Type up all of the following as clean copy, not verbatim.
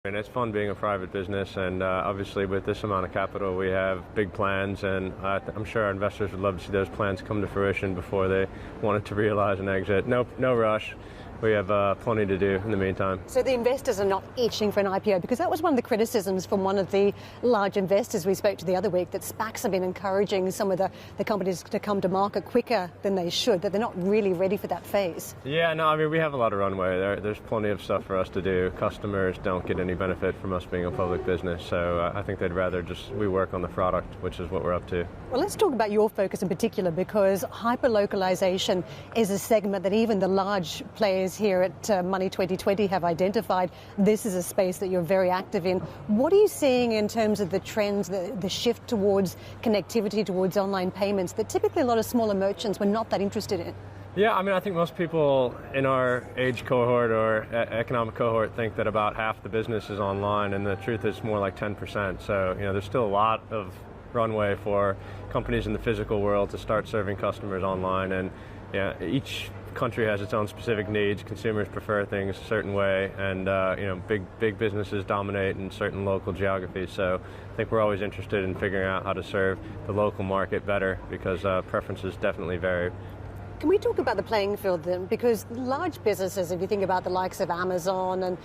And it's fun being a private business, and obviously with this amount of capital we have big plans, and I'm sure our investors would love to see those plans come to fruition before they wanted to realize an exit. No rush. We have plenty to do in the meantime. So the investors are not itching for an IPO, because that was one of the criticisms from one of the large investors we spoke to the other week, that SPACs have been encouraging some of the companies to come to market quicker than they should, that they're not really ready for that phase. Yeah, no, I mean, we have a lot of runway. There's plenty of stuff for us to do. Customers don't get any benefit from us being a public business, so I think they'd rather we work on the product, which is what we're up to. Well, let's talk about your focus in particular, because hyper-localization is a segment that even the large players here at Money 2020 have identified. This is a space that you're very active in. What are you seeing in terms of the trends, the shift towards connectivity, towards online payments, that typically a lot of smaller merchants were not that interested in? Yeah, I mean, I think most people in our age cohort or economic cohort think that about half the business is online, and the truth is more like 10%. So, there's still a lot of runway for companies in the physical world to start serving customers online, and each country has its own specific needs. Consumers prefer things a certain way, and big businesses dominate in certain local geographies. So I think we're always interested in figuring out how to serve the local market better, because preferences definitely vary. Can we talk about the playing field then? Because large businesses, if you think about the likes of Amazon and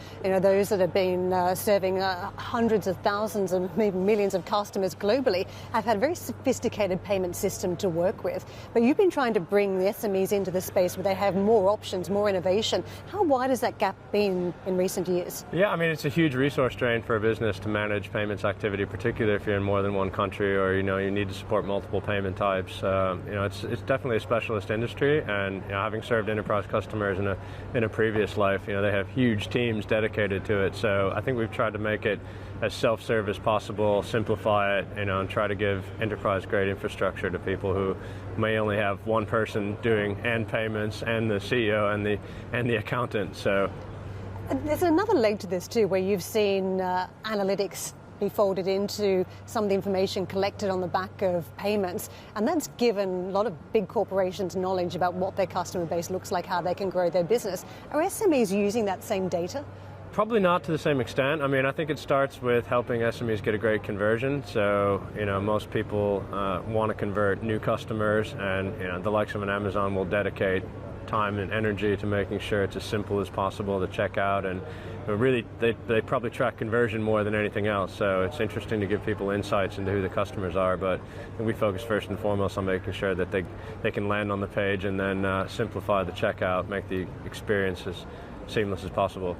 those that have been serving hundreds of thousands and maybe millions of customers globally, have had a very sophisticated payment system to work with. But you've been trying to bring the SMEs into the space where they have more options, more innovation. How wide has that gap been in recent years? Yeah, I mean, it's a huge resource drain for a business to manage payments activity, particularly if you're in more than one country, or you need to support multiple payment types. It's definitely a specialist industry. And having served enterprise customers in a previous life, they have huge teams dedicated to it. So I think we've tried to make it as self-serve as possible, simplify it, and try to give enterprise-grade infrastructure to people who may only have one person doing and payments, and the CEO and the accountant. So there's another leg to this too, where you've seen analytics be folded into some of the information collected on the back of payments, and that's given a lot of big corporations knowledge about what their customer base looks like, how they can grow their business. Are SMEs using that same data? Probably not to the same extent. I mean, I think it starts with helping SMEs get a great conversion. So, most people want to convert new customers, and the likes of an Amazon will dedicate time and energy to making sure it's as simple as possible to check out, and really they probably track conversion more than anything else. So it's interesting to give people insights into who the customers are, but we focus first and foremost on making sure that they can land on the page, and then simplify the checkout, make the experience as seamless as possible.